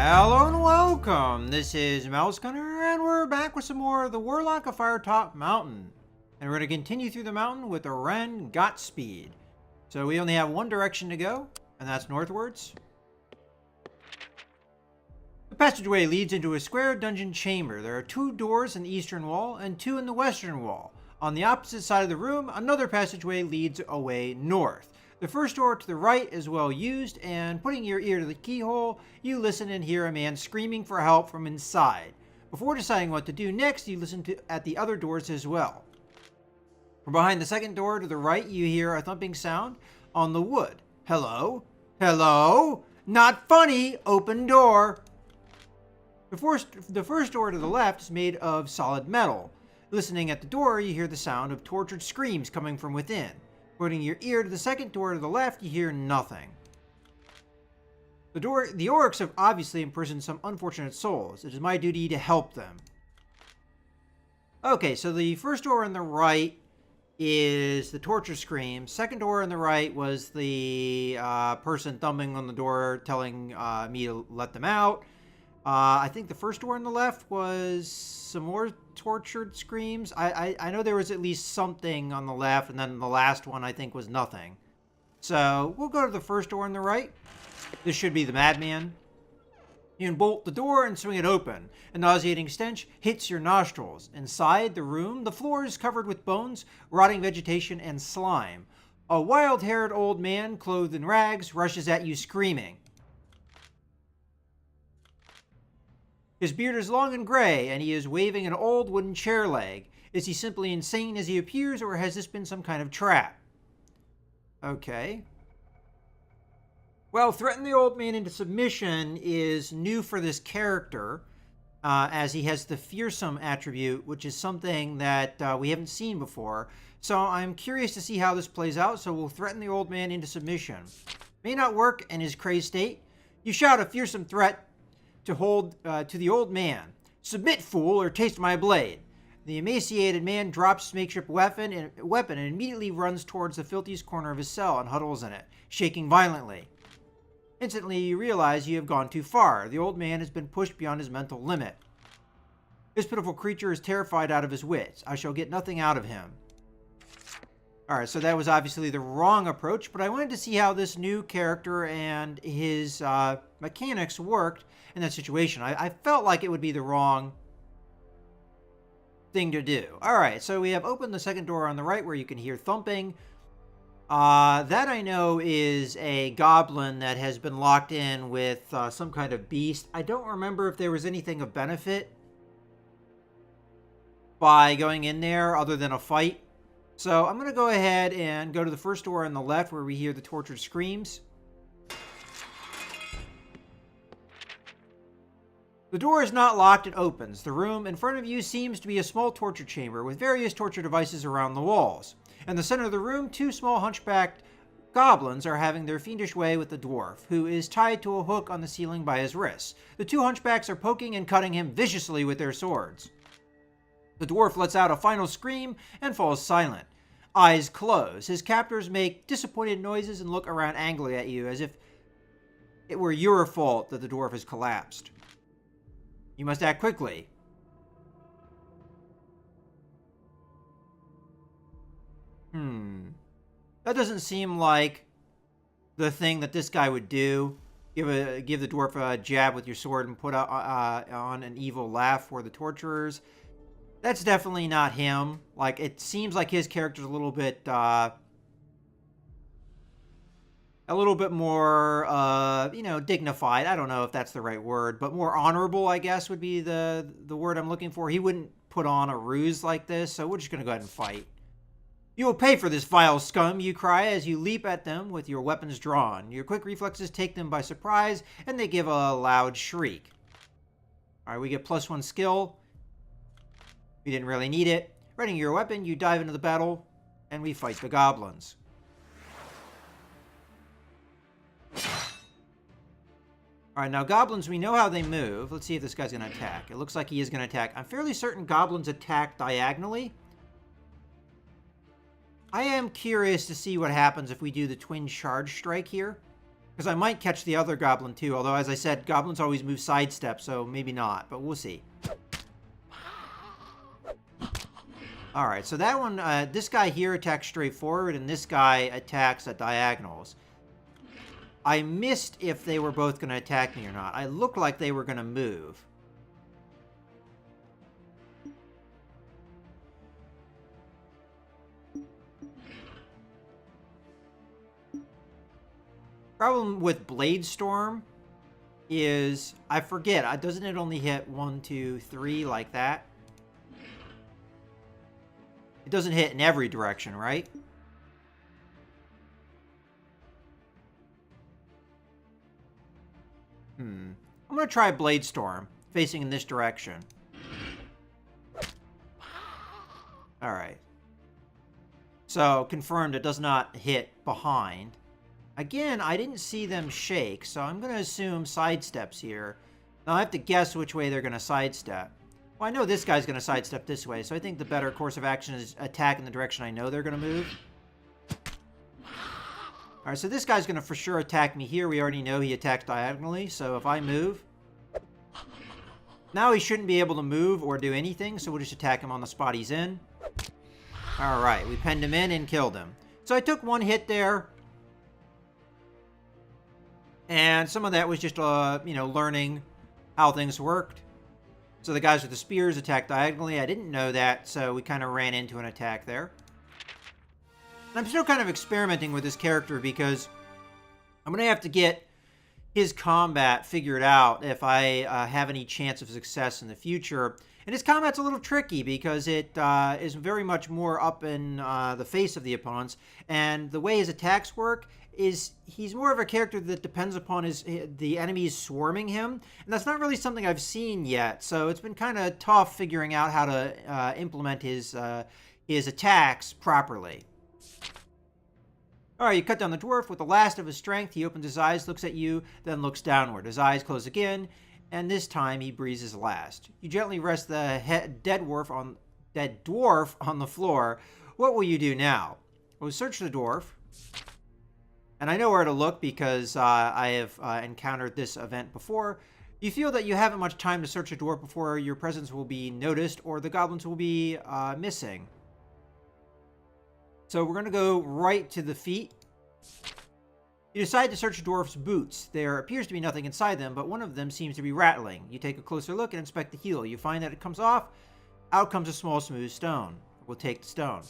Hello and welcome. This is Mouse Gunner, and we're back with some more of the Warlock of Firetop Mountain. And we're going to continue through the mountain with Arran Gottspeed. So we only have one direction to go, and that's northwards. The passageway leads into a square dungeon chamber. There are 2 doors in the eastern wall and 2 in the western wall. On the opposite side of the room, another passageway leads away north. The first door to the right is well used, and putting your ear to the keyhole, you listen and hear a man screaming for help from inside. Before deciding what to do next, you listen at the other doors as well. From behind the second door to the right, you hear a thumping sound on the wood. Hello? Hello? Not funny! Open door! The first door to the left is made of solid metal. Listening at the door, you hear the sound of tortured screams coming from within. Putting your ear to the second door to the left, you hear nothing. The orcs have obviously imprisoned some unfortunate souls. It is my duty to help them. Okay, so the first door on the right is the torture scream. Second door on the right was the person thumping on the door telling me to let them out. I think the first door on the left was some more tortured screams. I know there was at least something on the left, and then the last one I think was nothing. So we'll go to the first door on the right. This should be the madman. You can bolt the door and swing it open. A nauseating stench hits your nostrils. Inside the room, the floor is covered with bones, rotting vegetation, and slime. A wild-haired old man, clothed in rags, rushes at you screaming. His beard is long and gray, and he is waving an old wooden chair leg. Is he simply insane as he appears, or has this been some kind of trap? Okay. Well, threaten the old man into submission is new for this character, as he has the fearsome attribute, which is something that we haven't seen before. So I'm curious to see how this plays out, so we'll threaten the old man into submission. May not work in his crazed state. You shout a fearsome threat to the old man. Submit, fool, or taste my blade. The emaciated man drops his makeshift weapon and immediately runs towards the filthiest corner of his cell and huddles in it, shaking violently. Instantly, you realize you have gone too far. The old man has been pushed beyond his mental limit. This pitiful creature is terrified out of his wits. I shall get nothing out of him. Alright, so that was obviously the wrong approach, but I wanted to see how this new character and his mechanics worked in that situation. I felt like it would be the wrong thing to do. Alright, so we have opened the second door on the right where you can hear thumping. That I know is a goblin that has been locked in with some kind of beast. I don't remember if there was anything of benefit by going in there other than a fight. So I'm going to go ahead and go to the first door on the left where we hear the tortured screams. The door is not locked, it opens. The room in front of you seems to be a small torture chamber with various torture devices around the walls. In the center of the room, 2 small hunchbacked goblins are having their fiendish way with the dwarf, who is tied to a hook on the ceiling by his wrists. The 2 hunchbacks are poking and cutting him viciously with their swords. The dwarf lets out a final scream and falls silent. Eyes close. His captors make disappointed noises and look around angrily at you as if it were your fault that the dwarf has collapsed. You must act quickly. That doesn't seem like the thing that this guy would do. Give the dwarf a jab with your sword and put on an evil laugh for the torturers. That's definitely not him. Like, it seems like his character's a little bit more, dignified. I don't know if that's the right word, but more honorable, I guess, would be the word I'm looking for. He wouldn't put on a ruse like this, so we're just going to go ahead and fight. You will pay for this vile scum, you cry as you leap at them with your weapons drawn. Your quick reflexes take them by surprise, and they give a loud shriek. Alright, we get +1 skill. We didn't really need it. Readying your weapon, you dive into the battle, and we fight the goblins. Alright, now goblins, we know how they move. Let's see if this guy's going to attack. It looks like he is going to attack. I'm fairly certain goblins attack diagonally. I am curious to see what happens if we do the twin charge strike here. Because I might catch the other goblin too, although as I said, goblins always move sidestep, so maybe not, but we'll see. Alright, so that one, this guy here attacks straight forward, and this guy attacks at diagonals. I missed if they were both going to attack me or not. I looked like they were going to move. Problem with Blade Storm is, I forget, doesn't it only hit 1, 2, 3 like that? It doesn't hit in every direction, right? I'm going to try Blade Storm, facing in this direction. Alright. So, confirmed it does not hit behind. Again, I didn't see them shake, so I'm going to assume sidesteps here. Now, I have to guess which way they're going to sidestep. Well, I know this guy's going to sidestep this way, so I think the better course of action is attack in the direction I know they're going to move. Alright, so this guy's going to for sure attack me here. We already know he attacks diagonally, so if I move... Now he shouldn't be able to move or do anything, so we'll just attack him on the spot he's in. Alright, we penned him in and killed him. So I took one hit there. And some of that was just, learning how things worked. So the guys with the spears attacked diagonally. I didn't know that, so we kind of ran into an attack there. And I'm still kind of experimenting with this character because I'm going to have to get his combat figured out if I have any chance of success in the future. And his combat's a little tricky because it is very much more up in the face of the opponents. And the way his attacks work is he's more of a character that depends upon the enemies swarming him. And that's not really something I've seen yet. So it's been kind of tough figuring out how to implement his attacks properly. Alright, you cut down the dwarf with the last of his strength. He opens his eyes, looks at you, then looks downward. His eyes close again, and this time he breathes his last. You gently rest the dead dwarf on the floor. What will you do now? Well, search the dwarf. And I know where to look because I have encountered this event before. You feel that you haven't much time to search a dwarf before your presence will be noticed or the goblins will be missing. So we're going to go right to the feet. You decide to search the dwarf's boots. There appears to be nothing inside them, but one of them seems to be rattling. You take a closer look and inspect the heel. You find that it comes off. Out comes a small, smooth stone. We'll take the stone.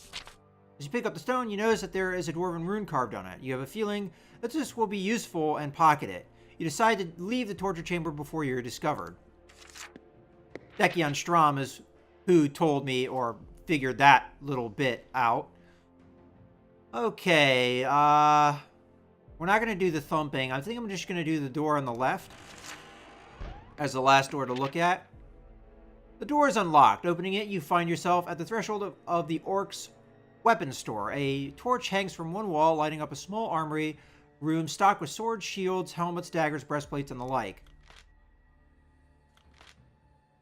As you pick up the stone, you notice that there is a dwarven rune carved on it. You have a feeling that this will be useful and pocket it. You decide to leave the torture chamber before you're discovered. Dekion Strom is who told me or figured that little bit out. Okay, we're not going to do the thumping. I think I'm just going to do the door on the left as the last door to look at. The door is unlocked. Opening it, you find yourself at the threshold of the orc's weapons store. A torch hangs from one wall, lighting up a small armory room stocked with swords, shields, helmets, daggers, breastplates, and the like.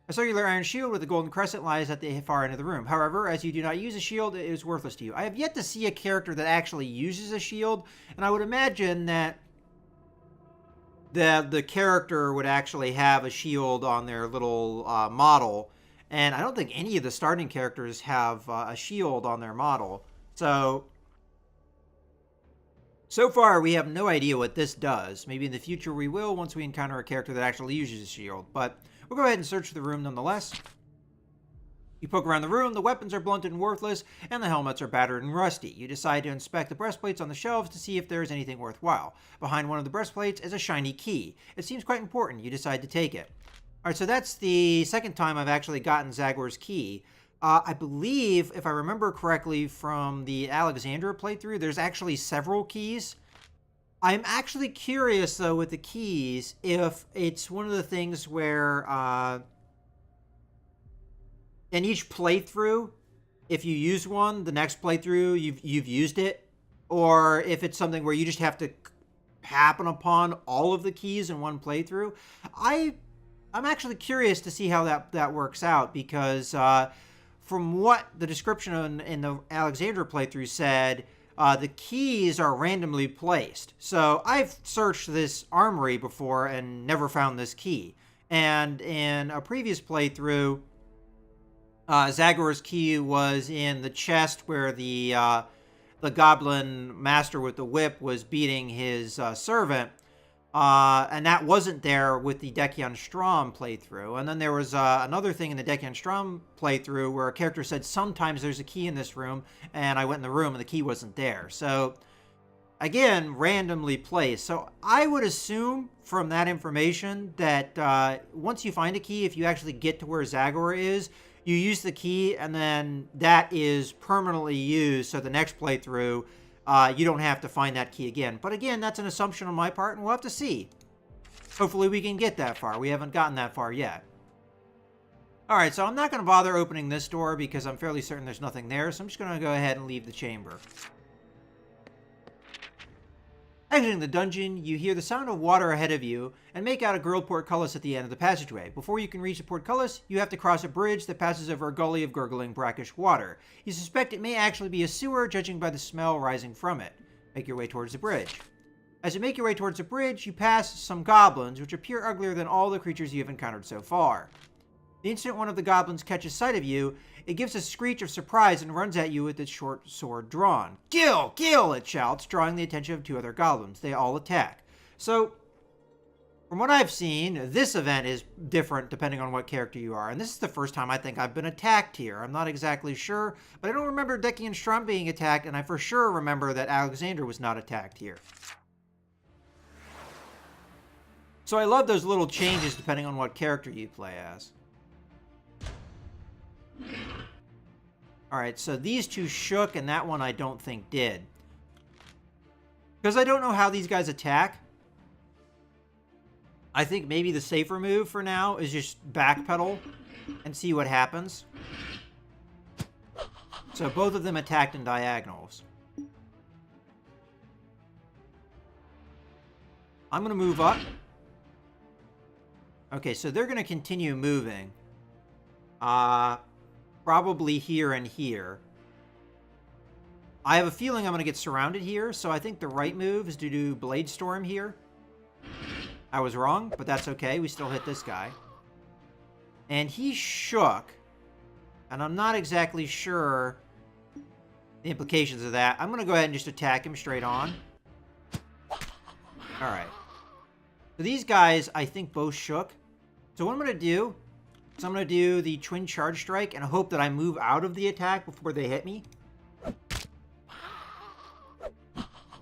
A circular iron shield with a golden crescent lies at the far end of the room. However, as you do not use a shield, it is worthless to you. I have yet to see a character that actually uses a shield, and I would imagine that the character would actually have a shield on their little model, and I don't think any of the starting characters have a shield on their model. So far, we have no idea what this does. Maybe in the future we will once we encounter a character that actually uses a shield, but we'll go ahead and search the room nonetheless. You poke around the room, the weapons are blunted and worthless, and the helmets are battered and rusty. You decide to inspect the breastplates on the shelves to see if there is anything worthwhile. Behind one of the breastplates is a shiny key. It seems quite important. You decide to take it. Alright, so that's the second time I've actually gotten Zagor's key. I believe, if I remember correctly from the Alexandra playthrough, there's actually several keys. I'm actually curious, though, with the keys, if it's one of the things where in each playthrough, if you use one, the next playthrough, you've used it, or if it's something where you just have to happen upon all of the keys in one playthrough. I'm actually curious to see how that works out, because from what the description in the Alexandra playthrough said, the keys are randomly placed. So I've searched this armory before and never found this key. And in a previous playthrough, Zagor's key was in the chest where the goblin master with the whip was beating his servant. And that wasn't there with the Dekion Strom playthrough. And then there was another thing in the Dekion Strom playthrough where a character said, sometimes there's a key in this room, and I went in the room and the key wasn't there. So, again, randomly placed. So I would assume from that information that once you find a key, if you actually get to where Zagor is, you use the key, and then that is permanently used. So the next playthrough, you don't have to find that key again. But again, that's an assumption on my part, and we'll have to see. Hopefully we can get that far. We haven't gotten that far yet. Alright, so I'm not going to bother opening this door because I'm fairly certain there's nothing there. So I'm just going to go ahead and leave the chamber. Exiting the dungeon, you hear the sound of water ahead of you and make out a grilled portcullis at the end of the passageway. Before you can reach the portcullis, you have to cross a bridge that passes over a gully of gurgling brackish water. You suspect it may actually be a sewer, judging by the smell rising from it. Make your way towards the bridge. As you make your way towards the bridge, you pass some goblins, which appear uglier than all the creatures you have encountered so far. The instant one of the goblins catches sight of you, it gives a screech of surprise and runs at you with its short sword drawn. Kill! Kill! It shouts, drawing the attention of two other goblins. They all attack. So, from what I've seen, this event is different depending on what character you are. And this is the first time I think I've been attacked here. I'm not exactly sure, but I don't remember Dekion Strom being attacked, and I for sure remember that Alexander was not attacked here. So I love those little changes depending on what character you play as. Alright, so these two shook, and that one I don't think did. Because I don't know how these guys attack, I think maybe the safer move for now is just backpedal and see what happens. So both of them attacked in diagonals. I'm going to move up. Okay, so they're going to continue moving. Probably here and here. I have a feeling I'm going to get surrounded here, so I think the right move is to do Blade Storm here. I was wrong, but that's okay. We still hit this guy. And he shook. And I'm not exactly sure the implications of that. I'm going to go ahead and just attack him straight on. Alright. So these guys, I think, both shook. So what I'm going to do is I'm going to do the Twin Charge Strike and hope that I move out of the attack before they hit me.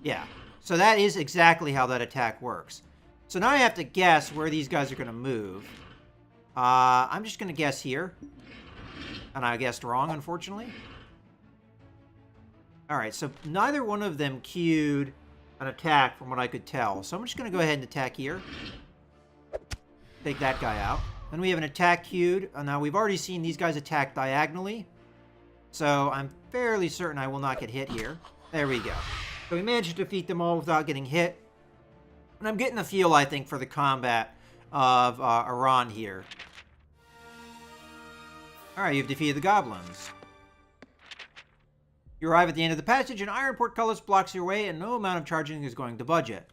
Yeah. So that is exactly how that attack works. So now I have to guess where these guys are going to move. I'm just going to guess here. And I guessed wrong, unfortunately. Alright, so neither one of them queued an attack from what I could tell. So I'm just going to go ahead and attack here. Take that guy out. Then we have an attack queued. Now we've already seen these guys attack diagonally. So I'm fairly certain I will not get hit here. There we go. So we managed to defeat them all without getting hit. And I'm getting a feel, I think, for the combat of Arran here. Alright, you've defeated the goblins. You arrive at the end of the passage, an iron portcullis blocks your way, and no amount of charging is going to budge it.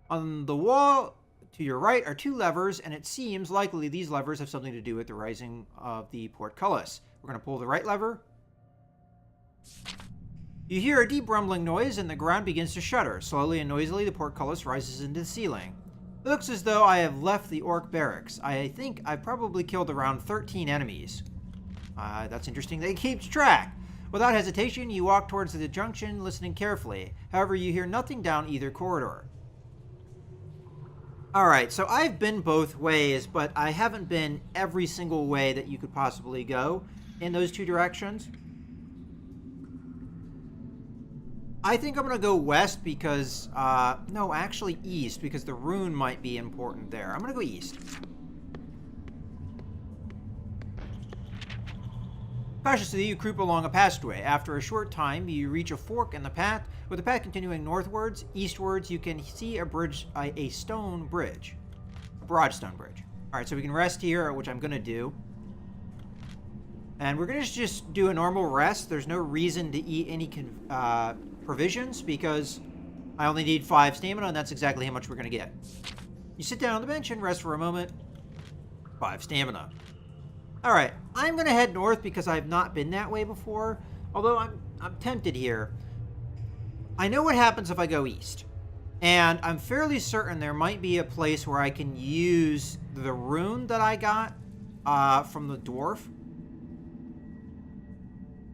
On the wall to your right are two levers, and it seems likely these levers have something to do with the rising of the portcullis. We're going to pull the right lever. You hear a deep rumbling noise, and the ground begins to shudder. Slowly and noisily, the portcullis rises into the ceiling. It looks as though I have left the orc barracks. I think I've probably killed around 13 enemies. That's interesting that it keeps track. Without hesitation, you walk towards the junction, listening carefully. However, you hear nothing down either corridor. Alright, so I've been both ways, but I haven't been every single way that you could possibly go in those two directions. I think I'm going to go west because, no, actually east, because the rune might be important there. I'm going to go east. Cautiously, you creep along a passageway. After a short time, you reach a fork in the path. With the path continuing northwards, eastwards, you can see a bridge, a stone bridge. A broad stone bridge. Alright, so we can rest here, which I'm going to do. And we're going to just do a normal rest. There's no reason to eat any provisions because I only need 5 stamina, and that's exactly how much we're going to get. You sit down on the bench and rest for a moment. 5 stamina. Alright, I'm going to head north because I've not been that way before. Although I'm tempted here. I know what happens if I go east. And I'm fairly certain there might be a place where I can use the rune that I got from the dwarf.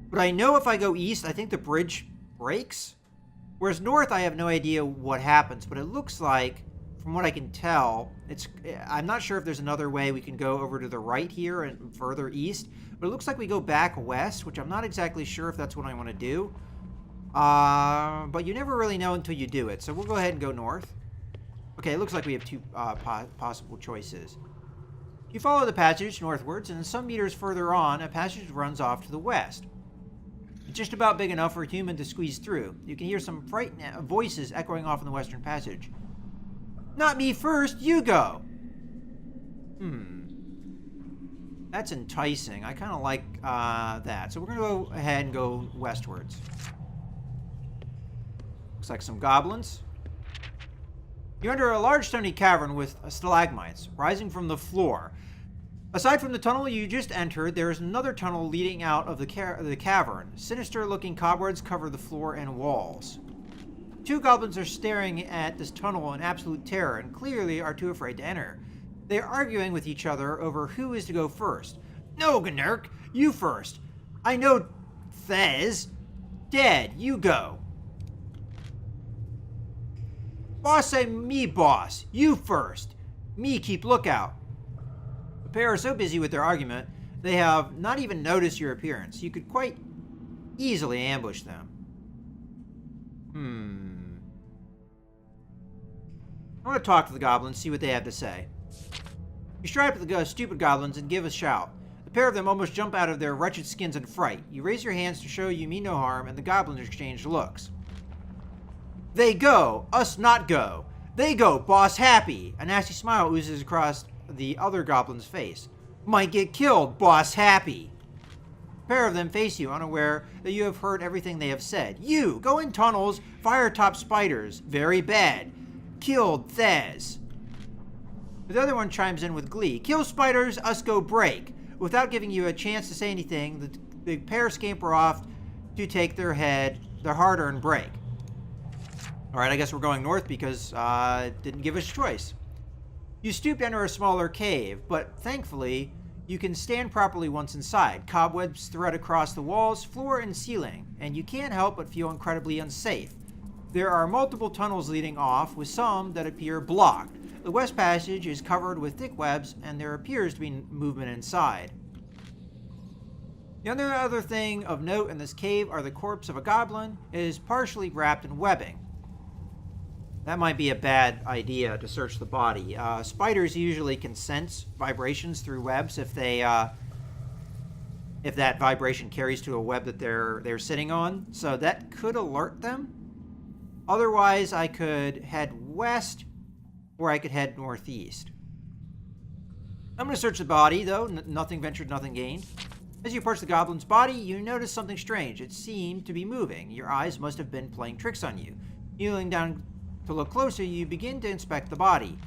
But I know if I go east, I think the bridge breaks. Whereas north, I have no idea what happens. But it looks like, from what I can tell, I'm not sure if there's another way we can go over to the right here and further east. But it looks like we go back west, which I'm not exactly sure if that's what I want to do. But you never really know until you do it. So we'll go ahead and go north. Okay, it looks like we have 2 possible choices. You follow the passage northwards, and some meters further on, a passage runs off to the west. It's just about big enough for a human to squeeze through. You can hear some frightened voices echoing off in the western passage. Not me first, you go! That's enticing. I kind of like that. So we're going to go ahead and go westwards. Looks like some goblins. You're under a large stony cavern with stalagmites rising from the floor. Aside from the tunnel you just entered, there is another tunnel leading out of the cavern. Sinister-looking cobwebs cover the floor and walls. 2 goblins are staring at this tunnel in absolute terror and clearly are too afraid to enter. They are arguing with each other over who is to go first. No, Gnurk, you first. I know Thez. Dead, you go. Boss say me, boss. You first. Me keep lookout. The pair are so busy with their argument, they have not even noticed your appearance. You could quite easily ambush them. I want to talk to the goblins, see what they have to say. You stride up to the stupid goblins and give a shout. The pair of them almost jump out of their wretched skins in fright. You raise your hands to show you mean no harm, and the goblins exchange looks. They go, us not go. They go, boss happy. A nasty smile oozes across the other goblin's face. Might get killed, boss happy. A pair of them face you, unaware that you have heard everything they have said. You, go in tunnels, firetop spiders. Very bad. Killed Thez. The other one chimes in with glee. Kill spiders, us go break. Without giving you a chance to say anything, the pair scamper off to take their hard-earned break. Alright, I guess we're going north because it didn't give us a choice. You stoop to enter a smaller cave, but thankfully, you can stand properly once inside. Cobwebs thread across the walls, floor, and ceiling, and you can't help but feel incredibly unsafe. There are multiple tunnels leading off, with some that appear blocked. The west passage is covered with thick webs, and there appears to be movement inside. The only other thing of note in this cave are the corpse of a goblin. It is partially wrapped in webbing. That might be a bad idea to search the body. Spiders usually can sense vibrations through webs if that vibration carries to a web that they're sitting on. So that could alert them. Otherwise, I could head west, or I could head northeast. I'm going to search the body, though. Nothing ventured, nothing gained. As you approach the goblin's body, you notice something strange. It seemed to be moving. Your eyes must have been playing tricks on you. Kneeling down to look closer, you begin to inspect the body.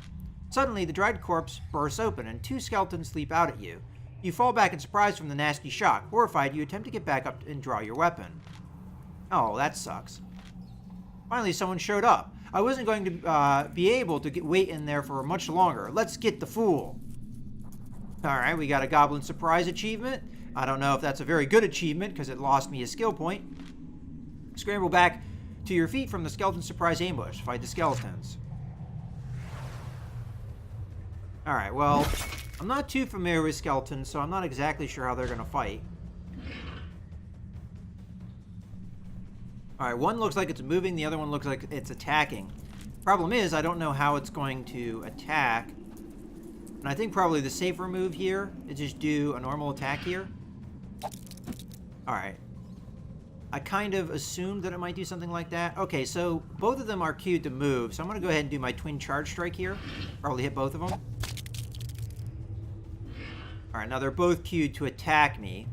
Suddenly, the dried corpse bursts open, and 2 skeletons leap out at you. You fall back in surprise from the nasty shock. Horrified, you attempt to get back up and draw your weapon. Oh, that sucks. Finally, someone showed up. I wasn't going to be able to wait in there for much longer. Let's get the fool. Alright, we got a goblin surprise achievement. I don't know if that's a very good achievement because it lost me a skill point. Scramble back to your feet from the skeleton surprise ambush. Fight the skeletons. Alright, well, I'm not too familiar with skeletons, so I'm not exactly sure how they're going to fight. Alright, one looks like it's moving, the other one looks like it's attacking. Problem is, I don't know how it's going to attack. And I think probably the safer move here is just do a normal attack here. Alright. I kind of assumed that it might do something like that. Okay, so both of them are queued to move, so I'm going to go ahead and do my twin charge strike here. Probably hit both of them. Alright, now they're both queued to attack me.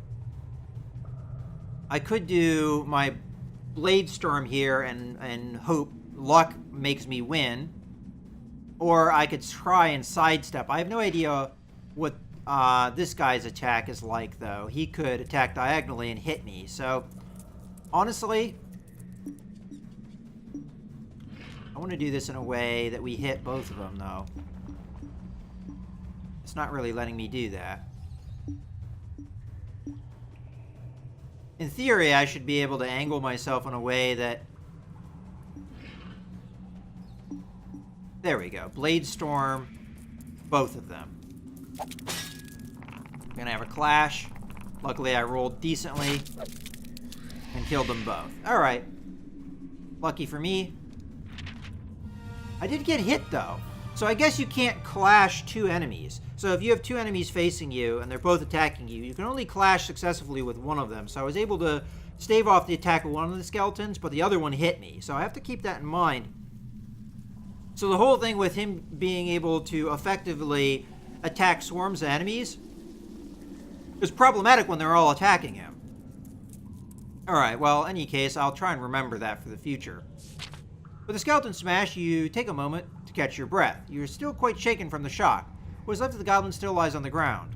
I could do my Blade Storm here and hope luck makes me win. Or I could try and sidestep. I have no idea what this guy's attack is like, though. He could attack diagonally and hit me. So, honestly, I want to do this in a way that we hit both of them, though. It's not really letting me do that. In theory, I should be able to angle myself in a way that... There we go. Blade Storm, both of them. We're gonna have a clash. Luckily, I rolled decently and killed them both. Alright. Lucky for me. I did get hit, though. So I guess you can't clash two enemies. So if you have two enemies facing you and they're both attacking you, you can only clash successfully with one of them. So I was able to stave off the attack of one of the skeletons, but the other one hit me. So I have to keep that in mind. So the whole thing with him being able to effectively attack swarms of enemies is problematic when they're all attacking him. Alright, well, in any case, I'll try and remember that for the future. With a skeleton smash, you take a moment to catch your breath. You're still quite shaken from the shock. What is left of the goblin still lies on the ground.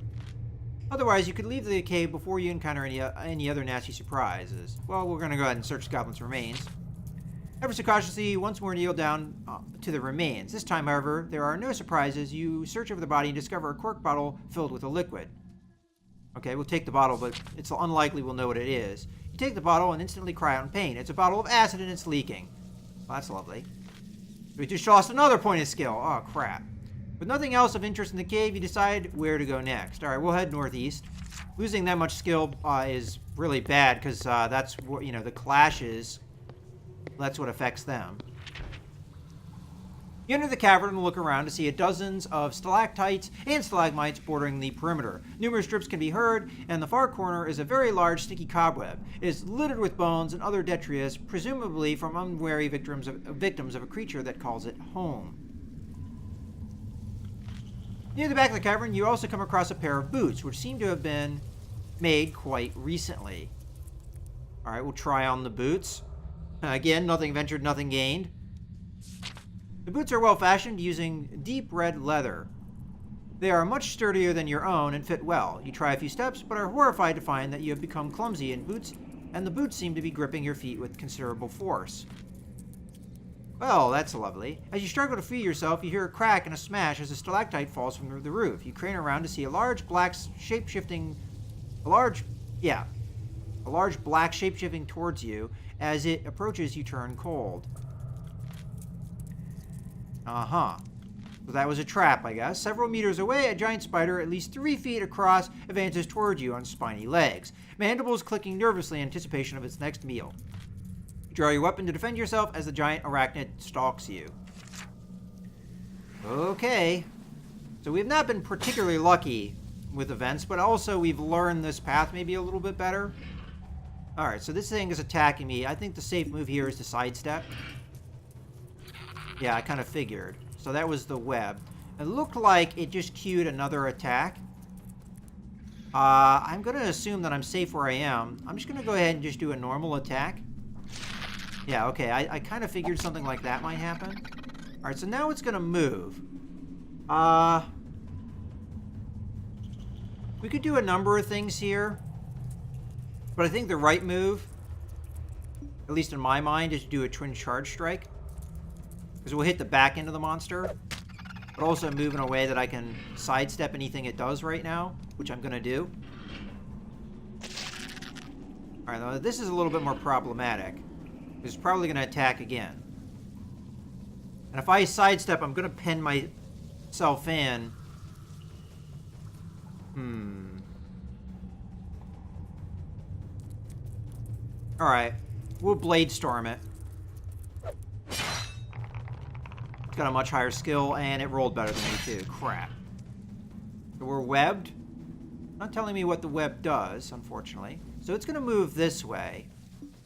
Otherwise, you could leave the cave before you encounter any other nasty surprises. Well, we're going to go ahead and search the goblin's remains. Ever so cautiously, you once more kneel down to the remains. This time, however, there are no surprises. You search over the body and discover a cork bottle filled with a liquid. Okay, we'll take the bottle, but it's unlikely we'll know what it is. You take the bottle and instantly cry out in pain. It's a bottle of acid and it's leaking. Well, that's lovely. We just lost another point of skill. Oh, crap. With nothing else of interest in the cave, you decide where to go next. Alright, we'll head northeast. Losing that much skill is really bad, because that's what, the clashes... That's what affects them. You enter the cavern and look around to see dozens of stalactites and stalagmites bordering the perimeter. Numerous drips can be heard, and in the far corner is a very large sticky cobweb. It is littered with bones and other detritus, presumably from unwary victims of a creature that calls it home. Near the back of the cavern, you also come across a pair of boots, which seem to have been made quite recently. Alright, we'll try on the boots. Again, nothing ventured, nothing gained. The boots are well fashioned, using deep red leather. They are much sturdier than your own and fit well. You try a few steps, but are horrified to find that you have become clumsy in boots, and the boots seem to be gripping your feet with considerable force. Well, that's lovely. As you struggle to free yourself, you hear a crack and a smash as a stalactite falls from the roof. You crane around to see a large black shape-shifting towards you. As it approaches, you turn cold. Uh-huh. So that was a trap, I guess. Several meters away, a giant spider, at least 3 feet across, advances toward you on spiny legs. Mandibles clicking nervously in anticipation of its next meal. You draw your weapon to defend yourself as the giant arachnid stalks you. Okay. So we've not been particularly lucky with events, but also we've learned this path maybe a little bit better. Alright, so this thing is attacking me. I think the safe move here is to sidestep. Yeah, I kind of figured. So that was the web. It looked like it just queued another attack. I'm going to assume that I'm safe where I am. I'm just going to go ahead and just do a normal attack. Yeah, okay. I kind of figured something like that might happen. Alright, so now it's going to move. We could do a number of things here. But I think the right move, at least in my mind, is to do a twin charge strike. Because we'll hit the back end of the monster, but also move in a way that I can sidestep anything it does right now, which I'm going to do. Alright, now this is a little bit more problematic. It's probably going to attack again. And if I sidestep, I'm going to pin myself in. Alright, we'll Blade Storm it. It's got a much higher skill, and it rolled better than me too. Crap. So we're webbed. Not telling me what the web does, unfortunately. So it's going to move this way.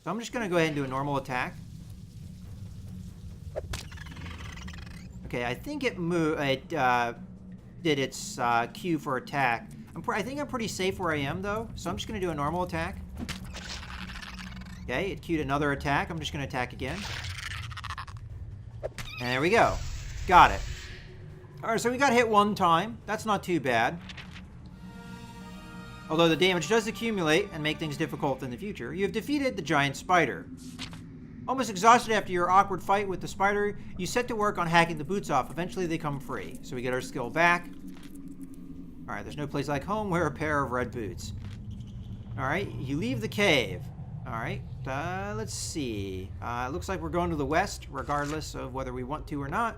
So I'm just going to go ahead and do a normal attack. Okay, I think it did its cue for attack. I think I'm pretty safe where I am, though. So I'm just going to do a normal attack. Okay, it queued another attack. I'm just going to attack again. And there we go. Got it. Alright, so we got hit one time. That's not too bad. Although the damage does accumulate and make things difficult in the future. You have defeated the giant spider. Almost exhausted after your awkward fight with the spider, you set to work on hacking the boots off. Eventually they come free. So we get our skill back. Alright, there's no place like home. Wear a pair of red boots. Alright, you leave the cave. Alright, let's see. It looks like we're going to the west, regardless of whether we want to or not.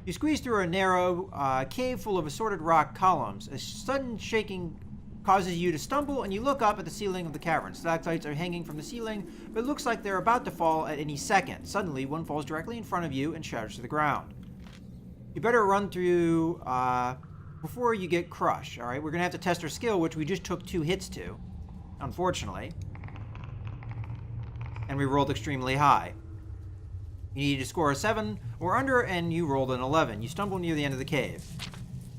You squeeze through a narrow cave full of assorted rock columns. A sudden shaking causes you to stumble, and you look up at the ceiling of the cavern. Stalactites are hanging from the ceiling, but it looks like they're about to fall at any second. Suddenly, one falls directly in front of you and shatters to the ground. You better run through before you get crushed. Alright, we're going to have to test our skill, which we just took 2 hits to, unfortunately. And we rolled extremely high. You need to score a 7 or under, and you rolled an 11. You stumble near the end of the cave.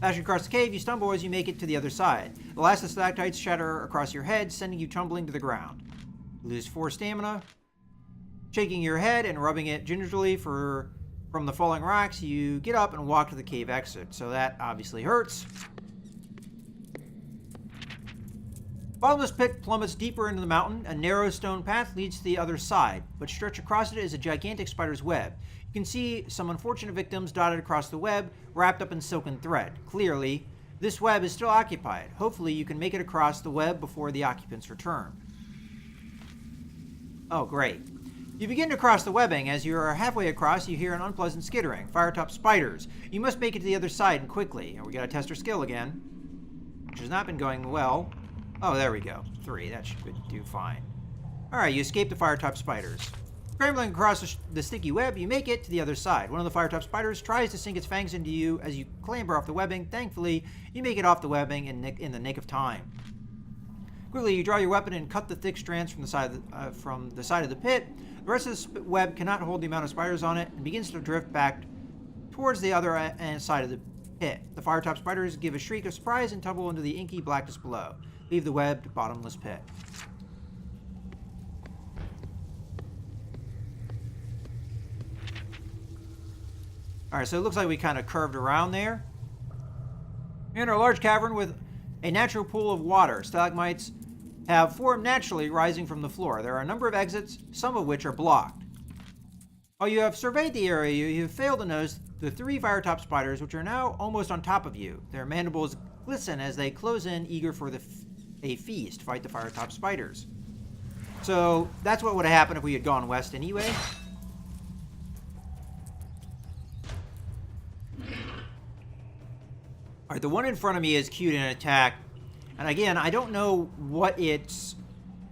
As you cross the cave, you stumble as you make it to the other side. The last of the stalactites shatter across your head, sending you tumbling to the ground. You lose 4 stamina. Shaking your head and rubbing it gingerly from the falling rocks, you get up and walk to the cave exit. So that obviously hurts. Bottomless pit plummets deeper into the mountain. A narrow stone path leads to the other side, but stretched across it is a gigantic spider's web. You can see some unfortunate victims dotted across the web, wrapped up in silken thread. Clearly, this web is still occupied. Hopefully, you can make it across the web before the occupants return. Oh, great. You begin to cross the webbing. As you are halfway across, you hear an unpleasant skittering. Firetop spiders. You must make it to the other side and quickly. And we gotta test our skill again, which has not been going well. Oh, there we go. 3. That should do fine. Alright, you escape the firetop spiders. Scrambling across the sticky web, you make it to the other side. One of the firetop spiders tries to sink its fangs into you as you clamber off the webbing. Thankfully, you make it off the webbing in the nick of time. Quickly, you draw your weapon and cut the thick strands from the side of the pit. The rest of the web cannot hold the amount of spiders on it and begins to drift back towards the other side of the pit. The firetop spiders give a shriek of surprise and tumble into the inky blackness below. Leave the webbed, bottomless pit. Alright, so it looks like we kind of curved around there. We're in a large cavern with a natural pool of water. Stalagmites have formed naturally, rising from the floor. There are a number of exits, some of which are blocked. While you have surveyed the area, you have failed to notice the 3 firetop spiders, which are now almost on top of you. Their mandibles glisten as they close in, eager for a feast. Fight the firetop spiders. So that's what would have happened if we had gone west anyway. Alright, the one in front of me is queued in an attack. And again, I don't know what it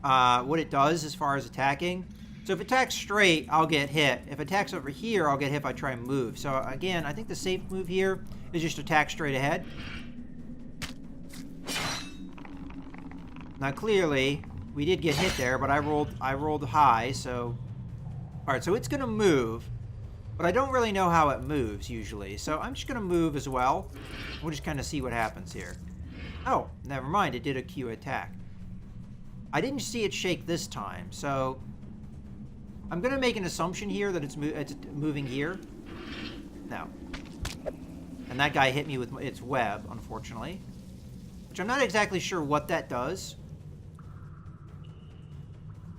does as far as attacking. So if it attacks straight, I'll get hit. If it attacks over here, I'll get hit if I try and move. So again, I think the safe move here is just attack straight ahead. Now clearly, we did get hit there, but I rolled high, so... Alright, so it's going to move, but I don't really know how it moves usually. So I'm just going to move as well. We'll just kind of see what happens here. Oh, never mind, it did a Q attack. I didn't see it shake this time, so... I'm going to make an assumption here that it's moving here. No. And that guy hit me with its web, unfortunately. Which I'm not exactly sure what that does.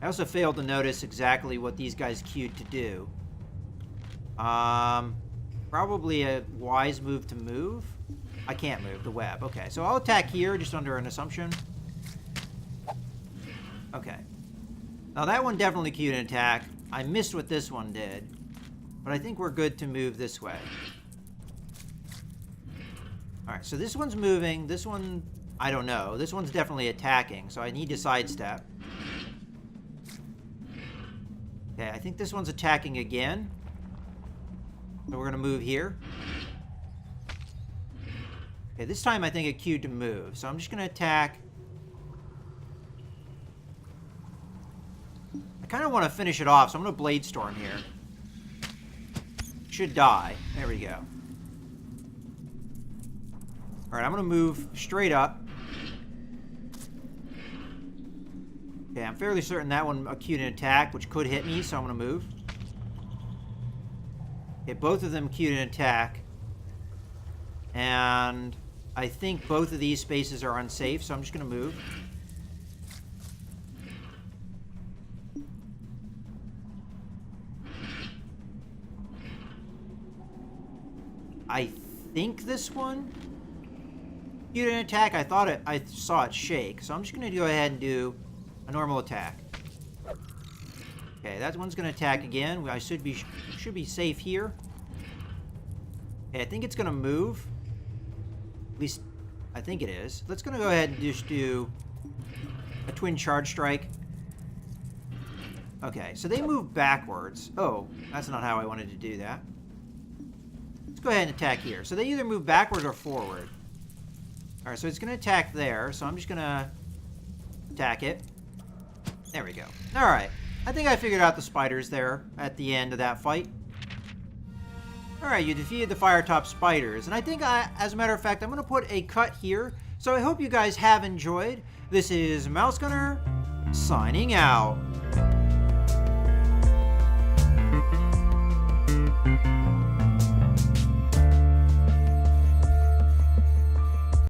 I also failed to notice exactly what these guys queued to do. Probably a wise move to move. I can't move the web. Okay, so I'll attack here just under an assumption. Okay. Now that one definitely queued an attack. I missed what this one did. But I think we're good to move this way. Alright, so this one's moving. This one, I don't know. This one's definitely attacking, so I need to sidestep. Okay, I think this one's attacking again. So we're going to move here. Okay, this time I think it queued to move. So I'm just going to attack. I kind of want to finish it off, so I'm going to Blade Storm here. Should die. There we go. Alright, I'm going to move straight up. Okay, I'm fairly certain that one queued an attack, which could hit me, so I'm going to move. Okay, both of them queued an attack. And I think both of these spaces are unsafe, so I'm just going to move. I think this one queued an attack. I saw it shake, so I'm just going to go ahead and do a normal attack. Okay, that one's going to attack again. I should be safe here. Okay, I think it's going to move. At least, I think it is. Let's going to go ahead and just do a twin charge strike. Okay, so they move backwards. Oh, that's not how I wanted to do that. Let's go ahead and attack here. So they either move backwards or forward. All right, so it's going to attack there. So I'm just going to attack it. There we go. All right. I think I figured out the spiders there at the end of that fight. All right, you defeated the Firetop spiders. And I think, as a matter of fact, I'm going to put a cut here. So I hope you guys have enjoyed. This is Mouse Gunner signing out.